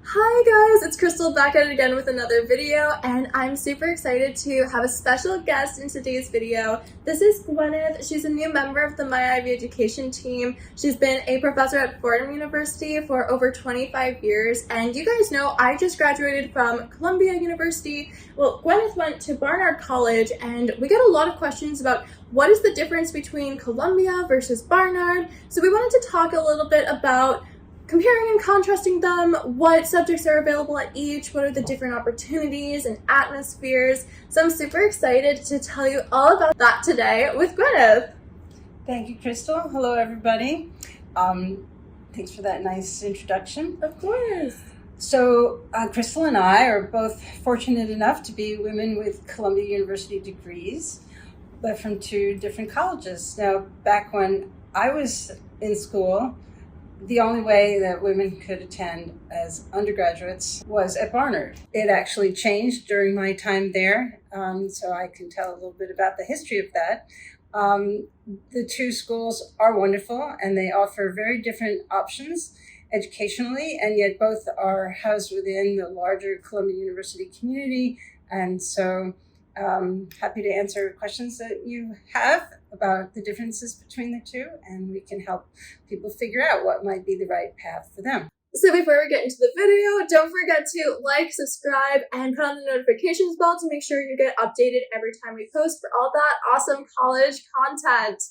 Hi guys, it's Krystle back at it again with another video, and I'm super excited to have a special guest in today's video. This is Gwyneth. She's a new member of the My Ivy Education team. She's been a professor at Fordham University for over 25 years, and you guys know I just graduated from Columbia University. Well, Gwyneth went to Barnard College, and we get a lot of questions about what is the difference between Columbia versus Barnard. So we wanted to talk a little bit about comparing and contrasting them, what subjects are available at each, what are the different opportunities and atmospheres. So I'm super excited to tell you all about that today with Gwyneth. Thank you, Krystle. Hello, everybody. Thanks for that nice introduction. Of course. So Krystle and I are both fortunate enough to be women with Columbia University degrees, but from two different colleges. Now, back when I was in school, the only way that women could attend as undergraduates was at Barnard. It actually changed during my time there, so I can tell a little bit about the history of that. The two schools are wonderful, and they offer very different options educationally, and yet both are housed within the larger Columbia University community. And so happy to answer questions that you have about the differences between the two, and we can help people figure out what might be the right path for them. So before we get into the video, don't forget to like, subscribe, and put on the notifications bell to make sure you get updated every time we post for all that awesome college content.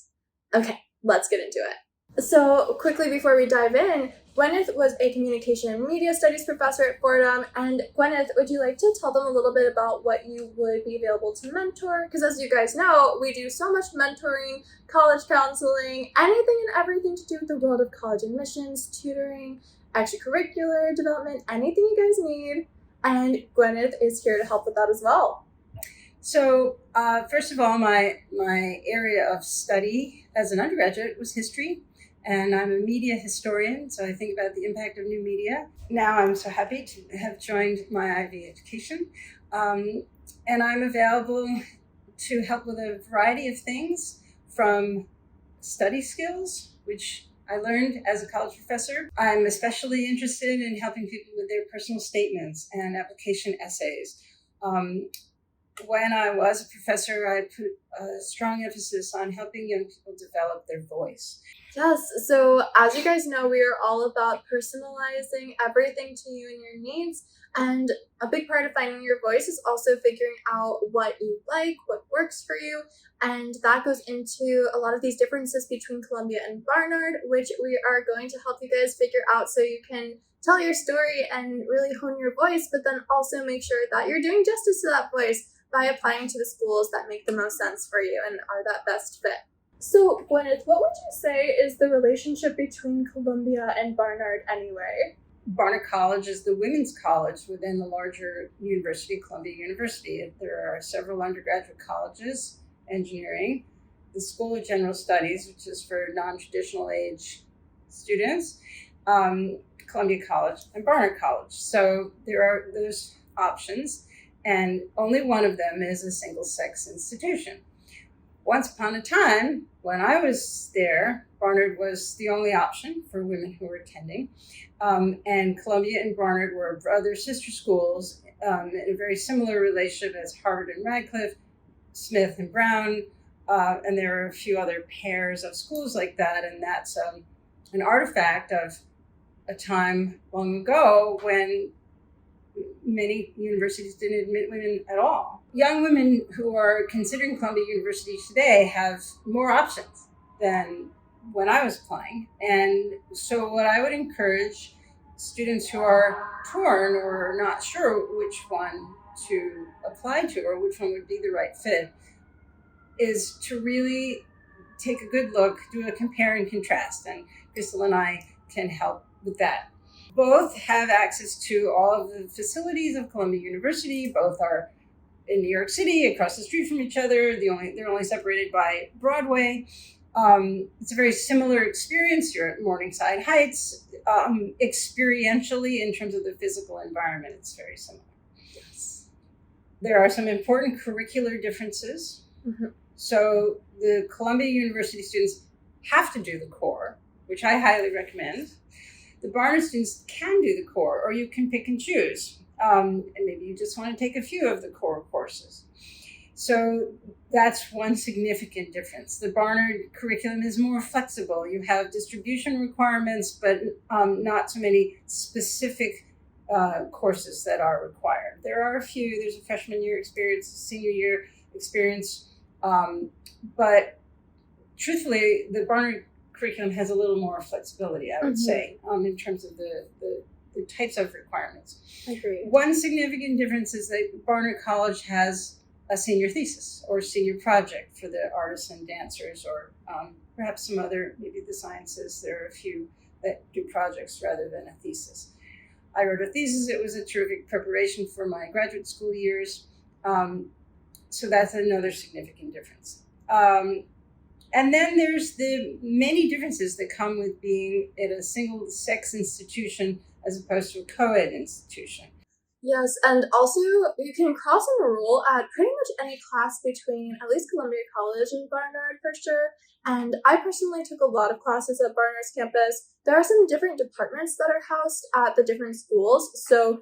Okay, let's get into it. So quickly before we dive in, Gwyneth was a communication and media studies professor at Fordham, and Gwyneth, would you like to tell them a little bit about what you would be available to mentor? Because as you guys know, we do so much mentoring, college counseling, anything and everything to do with the world of college admissions, tutoring, extracurricular development, anything you guys need, and Gwyneth is here to help with that as well. So first of all, my area of study as an undergraduate was history. And I'm a media historian, so I think about the impact of new media. Now I'm so happy to have joined My Ivy Education. And I'm available to help with a variety of things, from study skills, which I learned as a college professor. I'm especially interested in helping people with their personal statements and application essays. When I was a professor, I put a strong emphasis on helping young people develop their voice. Yes, so as you guys know, we are all about personalizing everything to you and your needs, and a big part of finding your voice is also figuring out what you like, what works for you, and that goes into a lot of these differences between Columbia and Barnard, which we are going to help you guys figure out so you can tell your story and really hone your voice, but then also make sure that you're doing justice to that voice by applying to the schools that make the most sense for you and are that best fit. So, Gwyneth, what would you say is the relationship between Columbia and Barnard anyway? Barnard College is the women's college within the larger university, Columbia University. There are several undergraduate colleges, engineering, the School of General Studies, which is for non-traditional age students, Columbia College, and Barnard College. So there are those options, and only one of them is a single-sex institution. Once upon a time, when I was there, Barnard was the only option for women who were attending. And Columbia and Barnard were brother-sister schools in a very similar relationship as Harvard and Radcliffe, Smith and Brown, and there are a few other pairs of schools like that. And that's an artifact of a time long ago when many universities didn't admit women at all. Young women who are considering Columbia University today have more options than when I was applying. And so what I would encourage students who are torn or not sure which one to apply to or which one would be the right fit is to really take a good look, do a compare and contrast. And Krystle and I can help with that. Both have access to all of the facilities of Columbia University. Both are in New York City, across the street from each other. They're only separated by Broadway. It's a very similar experience. You're at Morningside Heights. Experientially, in terms of the physical environment, it's very similar. Yes. There are some important curricular differences. Mm-hmm. So the Columbia University students have to do the core, which I highly recommend. The Barnard students can do the core, or you can pick and choose. And maybe you just want to take a few of the core courses. So that's one significant difference. The Barnard curriculum is more flexible. You have distribution requirements, but not so many specific courses that are required. There are a few. There's a freshman year experience, senior year experience, but truthfully, the Barnard curriculum has a little more flexibility, I would say, in terms of the types of requirements. Agreed. One significant difference is that Barnard College has a senior thesis or senior project for the artists and dancers, or perhaps some other, maybe the sciences. There are a few that do projects rather than a thesis. I wrote a thesis. It was a terrific preparation for my graduate school years. So that's another significant difference. And then there's the many differences that come with being at a single-sex institution as opposed to a co-ed institution. Yes, and also you can cross enroll at pretty much any class between at least Columbia College and Barnard for sure. And I personally took a lot of classes at Barnard's campus. There are some different departments that are housed at the different schools. So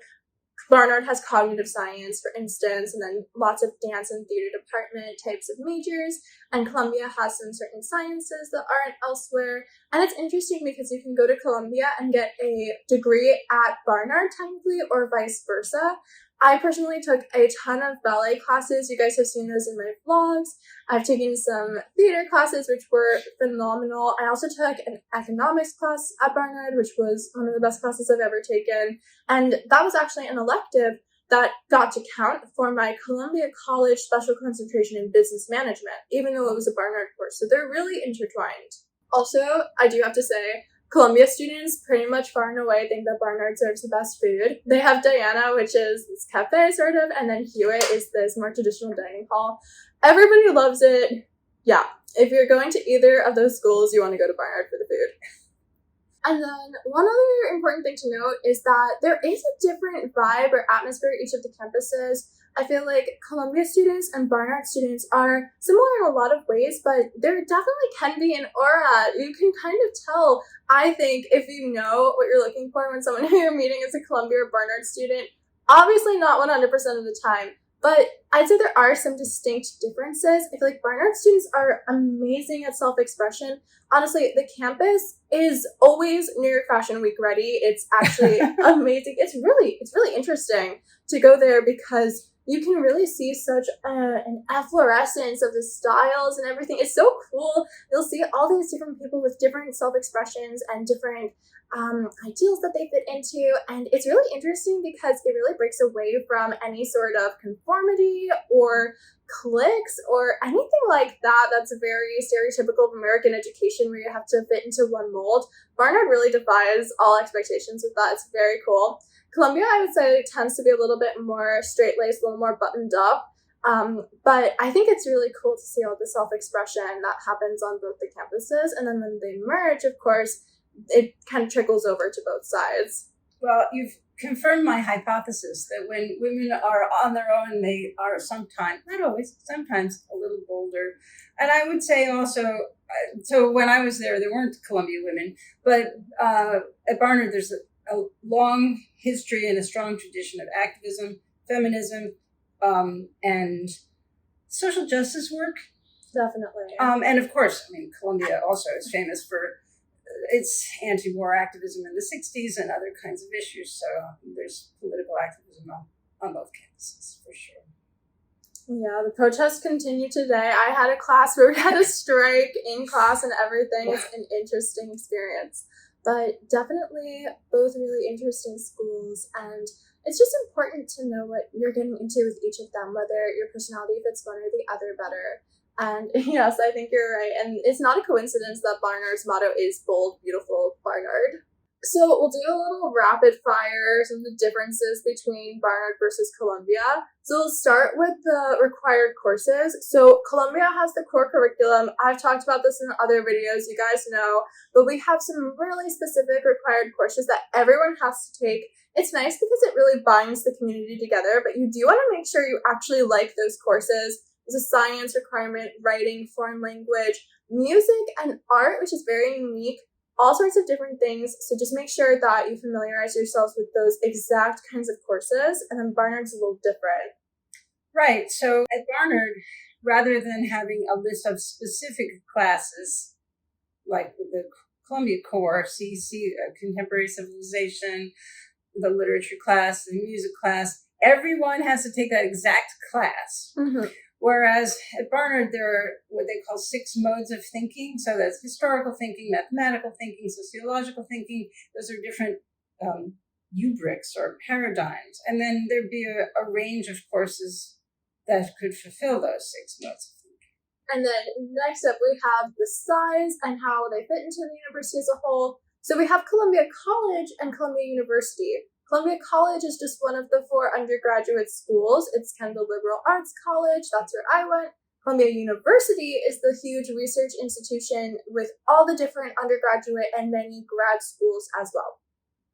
Barnard has cognitive science, for instance, and then lots of dance and theater department types of majors. And Columbia has some certain sciences that aren't elsewhere. And it's interesting because you can go to Columbia and get a degree at Barnard, technically, or vice versa. I personally took a ton of ballet classes. You guys have seen those in my vlogs. I've taken some theater classes, which were phenomenal. I also took an economics class at Barnard, which was one of the best classes I've ever taken. And that was actually an elective that got to count for my Columbia College special concentration in business management, even though it was a Barnard course. So they're really intertwined. Also, I do have to say, Columbia students pretty much far and away think that Barnard serves the best food. They have Diana, which is this cafe sort of, and then Hewitt is this more traditional dining hall. Everybody loves it. Yeah, if you're going to either of those schools, you want to go to Barnard for the food. And then one other important thing to note is that there is a different vibe or atmosphere at each of the campuses. I feel like Columbia students and Barnard students are similar in a lot of ways, but there definitely can be an aura. You can kind of tell, I think, if you know what you're looking for when someone who you're meeting is a Columbia or Barnard student. Obviously not 100% of the time, but I'd say there are some distinct differences. I feel like Barnard students are amazing at self-expression. Honestly, the campus is always New York Fashion Week ready. It's actually amazing. It's really interesting to go there because you can really see such an efflorescence of the styles and everything. It's so cool. You'll see all these different people with different self-expressions and different ideals that they fit into. And it's really interesting because it really breaks away from any sort of conformity or cliques or anything like that that's very stereotypical of American education where you have to fit into one mold. Barnard really defies all expectations with that. It's very cool. Columbia, I would say, tends to be a little bit more straight-laced, a little more buttoned up. But I think it's really cool to see all the self-expression that happens on both the campuses. And then when they merge, of course, it kind of trickles over to both sides. Well, you've confirmed my hypothesis that when women are on their own, they are sometimes, not always, sometimes a little bolder. And I would say also, so when I was there weren't Columbia women, but at Barnard, there's a long history and a strong tradition of activism, feminism, and social justice work. Definitely. And of course, I mean, Columbia also is famous for its anti-war activism in the 60s and other kinds of issues. So there's political activism on both campuses, for sure. Yeah, the protests continue today. I had a class where we had a strike in class and everything. It's an interesting experience. But definitely both really interesting schools, and it's just important to know what you're getting into with each of them, whether your personality fits one or the other better. And yes, I think you're right. And it's not a coincidence that Barnard's motto is Bold, Beautiful, Barnard. So we'll do a little rapid fire, some of the differences between Barnard versus Columbia. So we'll start with the required courses. So Columbia has the core curriculum. I've talked about this in other videos, you guys know, but we have some really specific required courses that everyone has to take. It's nice because it really binds the community together, but you do want to make sure you actually like those courses. There's a science requirement, writing, foreign language, music, and art, which is very unique. all sorts of different things. So just make sure that you familiarize yourselves with those exact kinds of courses. And then Barnard's a little different. Right. So at Barnard, rather than having a list of specific classes, like the Columbia Core, CC, Contemporary Civilization, the literature class, the music class, everyone has to take that exact class. Mm-hmm. Whereas at Barnard, there are what they call 6 modes of thinking. So that's historical thinking, mathematical thinking, sociological thinking. Those are different rubrics or paradigms. And then there'd be a range of courses that could fulfill those 6 modes of thinking. And then next up, we have the size and how they fit into the university as a whole. So we have Columbia College and Columbia University. Columbia College is just one of the 4 undergraduate schools. It's kind of the liberal arts college. That's where I went. Columbia University is the huge research institution with all the different undergraduate and many grad schools as well.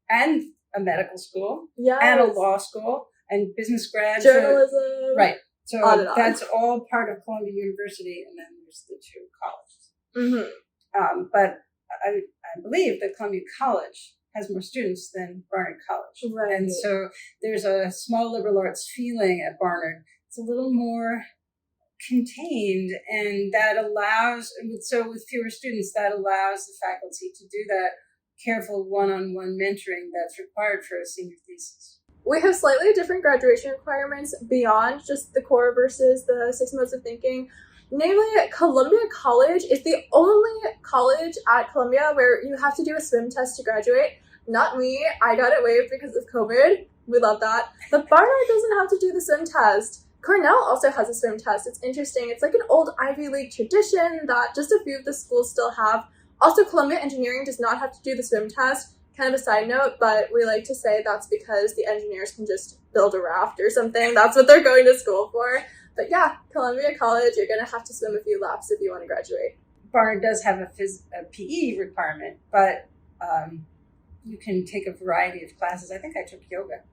And a medical school. Yes. And a law school. And business grad. Journalism. Right. So on and on. That's all part of Columbia University. And then there's the 2 colleges. Mm-hmm. But I believe that Columbia College has more students than Barnard College. Right. And so there's a small liberal arts feeling at Barnard. It's a little more contained, and that allows, so with fewer students, that allows the faculty to do that careful one-on-one mentoring that's required for a senior thesis. We have slightly different graduation requirements beyond just the core versus the 6 modes of thinking. Namely, Columbia College is the only college at Columbia where you have to do a swim test to graduate. Not me. I got it waived because of COVID. We love that. But Barnard doesn't have to do the swim test. Cornell also has a swim test. It's interesting. It's like an old Ivy League tradition that just a few of the schools still have. Also, Columbia Engineering does not have to do the swim test. Kind of a side note, but we like to say that's because the engineers can just build a raft or something. That's what they're going to school for. But yeah, Columbia College, you're going to have to swim a few laps if you want to graduate. Barnard does have a PE requirement, but you can take a variety of classes. I think I took yoga.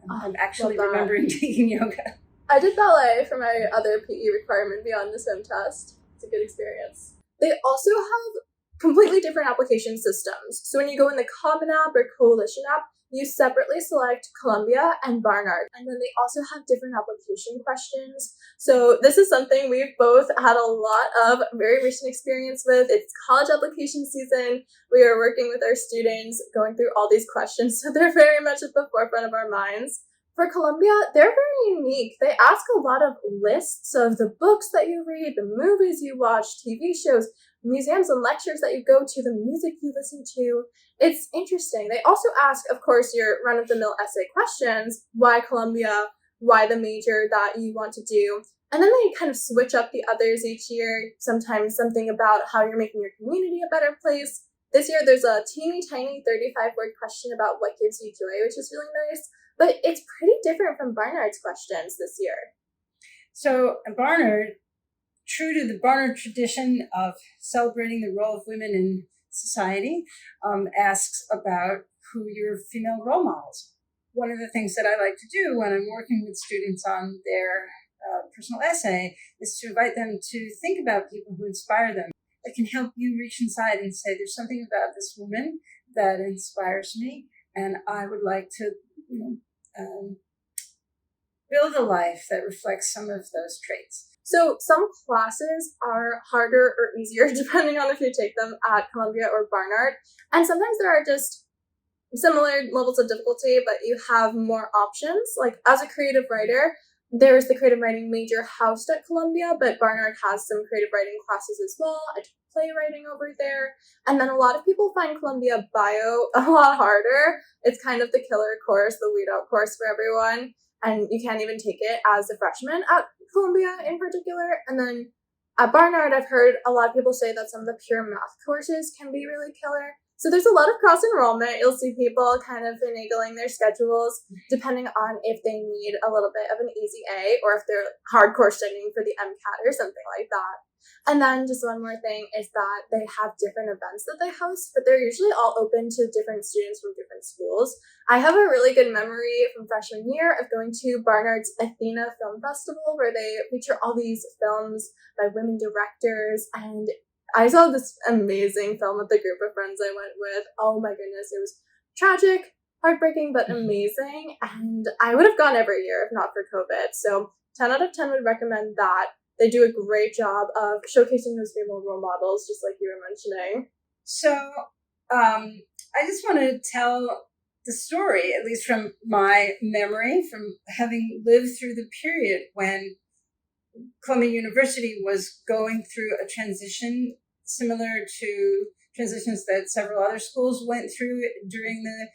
I'm actually remembering taking yoga. I did ballet for my other PE requirement beyond the swim test. It's a good experience. They also have completely different application systems. So when you go in the Common App or Coalition app, you separately select Columbia and Barnard. And then they also have different application questions. So this is something we've both had a lot of very recent experience with. It's college application season. We are working with our students, going through all these questions. So they're very much at the forefront of our minds. For Columbia, they're very unique. They ask a lot of lists of the books that you read, the movies you watch, TV shows, museums and lectures that you go to, the music you listen to. It's interesting. They also ask, of course, your run-of-the-mill essay questions. Why Columbia? Why the major that you want to do? And then they kind of switch up the others each year. Sometimes something about how you're making your community a better place. This year, there's a teeny tiny 35-word question about what gives you joy, which is really nice. But it's pretty different from Barnard's questions this year. So Barnard, true to the Barnard tradition of celebrating the role of women in society, asks about who your female role models. One of the things that I like to do when I'm working with students on their personal essay is to invite them to think about people who inspire them. That can help you reach inside and say, there's something about this woman that inspires me, and I would like to build a life that reflects some of those traits. So some classes are harder or easier depending on if you take them at Columbia or Barnard. And sometimes there are just similar levels of difficulty, but you have more options. Like as a creative writer, there's the creative writing major housed at Columbia, but Barnard has some creative writing classes as well. I took playwriting over there. And then a lot of people find Columbia bio a lot harder. It's kind of the killer course, the weed out course for everyone. And you can't even take it as a freshman at Columbia in particular. And then at Barnard, I've heard a lot of people say that some of the pure math courses can be really killer. So there's a lot of cross enrollment. You'll see people kind of finagling their schedules depending on if they need a little bit of an easy A or if they're hardcore studying for the MCAT or something like that. And then just one more thing is that they have different events that they host, but they're usually all open to different students from different schools. I have a really good memory from freshman year of going to Barnard's Athena Film Festival, where they feature all these films by women directors, and I saw this amazing film with the group of friends I went with. Oh my goodness, it was tragic, heartbreaking, but amazing. And I would have gone every year if not for COVID. So 10 out of 10 would recommend that. They do a great job of showcasing those female role models, just like you were mentioning. So I just want to tell the story, at least from my memory, from having lived through the period when Columbia University was going through a transition similar to transitions that several other schools went through during the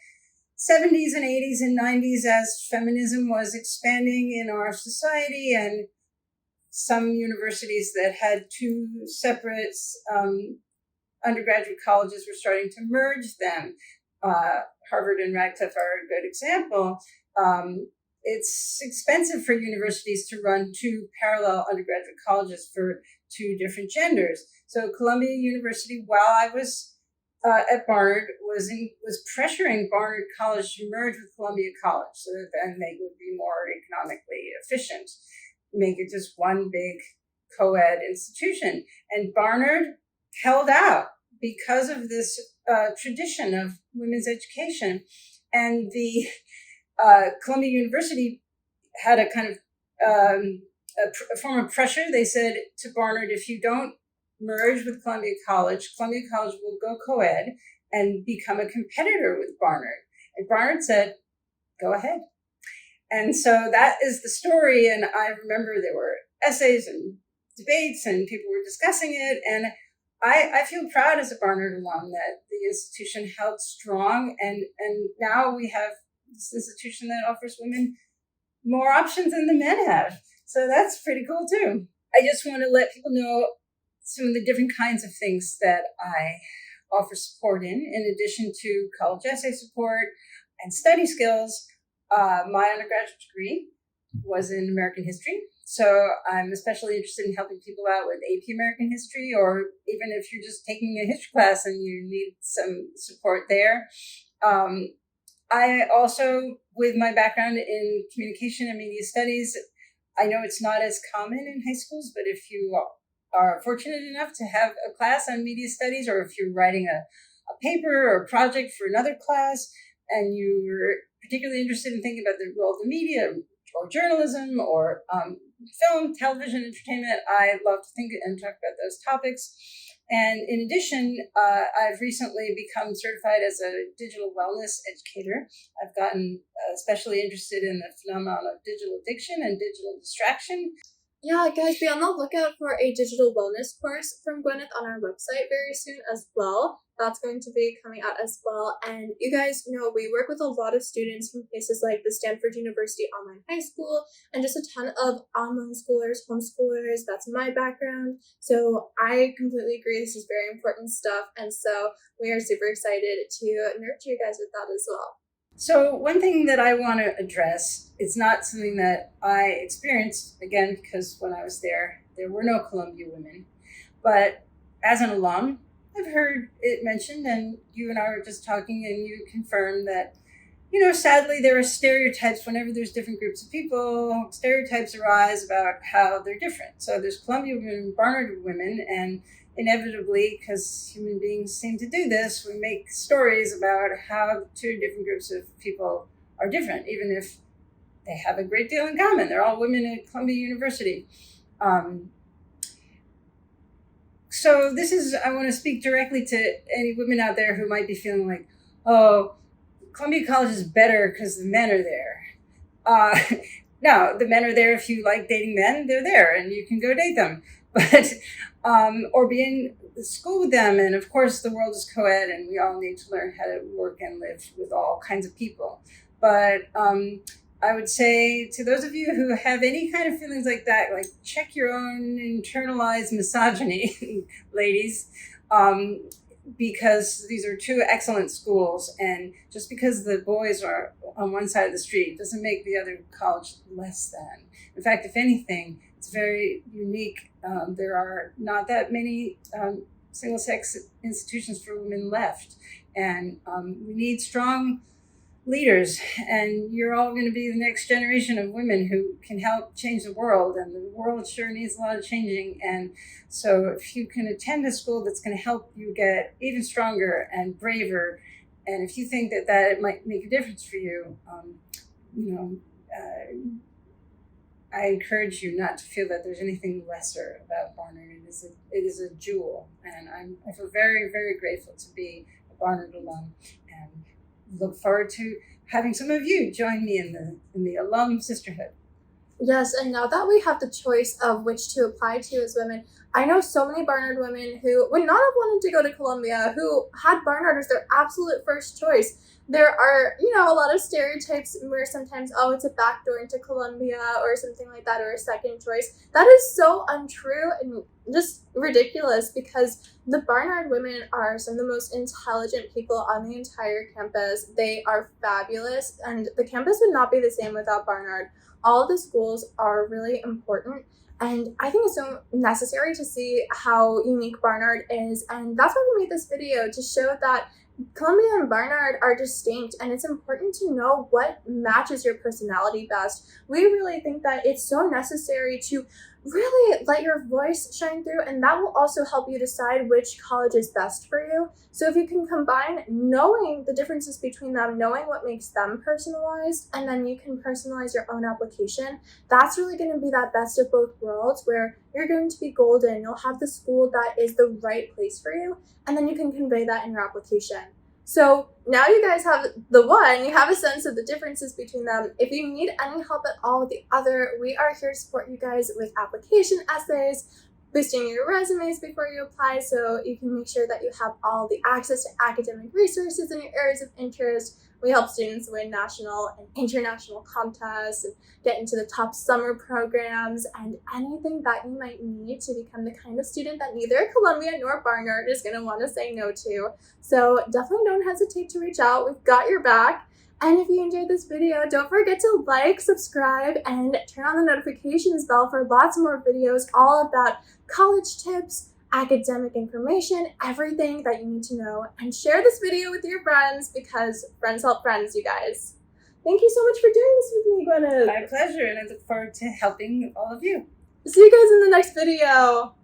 70s and 80s and 90s as feminism was expanding in our society, and some universities that had two separate undergraduate colleges were starting to merge them. Harvard and Radcliffe are a good example. It's expensive for universities to run two parallel undergraduate colleges for two different genders. So Columbia University, while I was at Barnard, was pressuring Barnard College to merge with Columbia College so that then they would be more economically efficient, make it just one big co-ed institution. And Barnard held out because of this tradition of women's education. And the Columbia University had a kind of a form of pressure. They said to Barnard, if you don't merge with Columbia College will go co-ed and become a competitor with Barnard. And Barnard said, go ahead. And so that is the story. And I remember there were essays and debates and people were discussing it. And I feel proud as a Barnard alum that the institution held strong. And now we have this institution that offers women more options than the men have. So that's pretty cool too. I just want to let people know some of the different kinds of things that I offer support in addition to college essay support and study skills. My undergraduate degree was in American history. So I'm especially interested in helping people out with AP American history, or even if you're just taking a history class and you need some support there. I also, with my background in communication and media studies, I know it's not as common in high schools, but if you are fortunate enough to have a class on media studies, or if you're writing a paper or a project for another class, and you're particularly interested in thinking about the role of the media or journalism or film, television, entertainment, I love to think and talk about those topics. And in addition, I've recently become certified as a digital wellness educator. I've gotten especially interested in the phenomenon of digital addiction and digital distraction. Yeah, guys, be on the lookout for a digital wellness course from Gwyneth on our website very soon as well. That's going to be coming out as well. And you guys know we work with a lot of students from places like the Stanford University Online High School and just a ton of online schoolers, homeschoolers. That's my background. So I completely agree. This is very important stuff. And so we are super excited to nurture you guys with that as well. So one thing that I want to address, it's not something that I experienced, again, because when I was there were no Columbia women. But as an alum, I've heard it mentioned, and you and I were just talking, and you confirmed that, sadly, there are stereotypes whenever there's different groups of people. Stereotypes arise about how they're different. So there's Columbia women and Barnard women, and inevitably, because human beings seem to do this, we make stories about how two different groups of people are different, even if they have a great deal in common. They're all women at Columbia University. So this is, I want to speak directly to any women out there who might be feeling like, oh, Columbia College is better because the men are there. No, the men are there if you like dating men, they're there and you can go date them. But or be in school with them. And of course, the world is co-ed and we all need to learn how to work and live with all kinds of people. But I would say to those of you who have any kind of feelings like that, like check your own internalized misogyny, ladies, because these are two excellent schools. And just because the boys are on one side of the street doesn't make the other college less than. In fact, if anything, it's very unique. There are not that many single-sex institutions for women left. And we need strong leaders, and you're all going to be the next generation of women who can help change the world, and the world sure needs a lot of changing. And so if you can attend a school that's going to help you get even stronger and braver, and if you think that it might make a difference for you, I encourage you not to feel that there's anything lesser about Barnard. It is a jewel, and I feel very, very grateful to be a Barnard alum, and look forward to having some of you join me in the alum sisterhood. Yes, and now that we have the choice of which to apply to as women, I know so many Barnard women who would not have wanted to go to Columbia, who had Barnard as their absolute first choice. There are, a lot of stereotypes where sometimes, it's a backdoor into Columbia or something like that, or a second choice. That is so untrue and just ridiculous, because the Barnard women are some of the most intelligent people on the entire campus. They are fabulous, and the campus would not be the same without Barnard. All of the schools are really important, and I think it's so necessary to see how unique Barnard is, and that's why we made this video, to show that Columbia and Barnard are distinct, and it's important to know what matches your personality best. We really think that it's so necessary to really let your voice shine through, and that will also help you decide which college is best for you. So if you can combine knowing the differences between them, knowing what makes them personalized, and then you can personalize your own application, that's really going to be that best of both worlds, where you're going to be golden. You'll have the school that is the right place for you, and then you can convey that in your application. So now you guys have you have a sense of the differences between them. If you need any help at all with the other, we are here to support you guys with application essays, boosting your resumes before you apply, so you can make sure that you have all the access to academic resources in your areas of interest. We help students win national and international contests and get into the top summer programs, and anything that you might need to become the kind of student that neither Columbia nor Barnard is going to want to say no to. So definitely don't hesitate to reach out. We've got your back. And if you enjoyed this video, don't forget to like, subscribe, and turn on the notifications bell for lots more videos all about college tips, academic information, everything that you need to know. And share this video with your friends, because friends help friends, you guys. Thank you so much for doing this with me, Gwyneth. My pleasure, and I look forward to helping all of you. See you guys in the next video.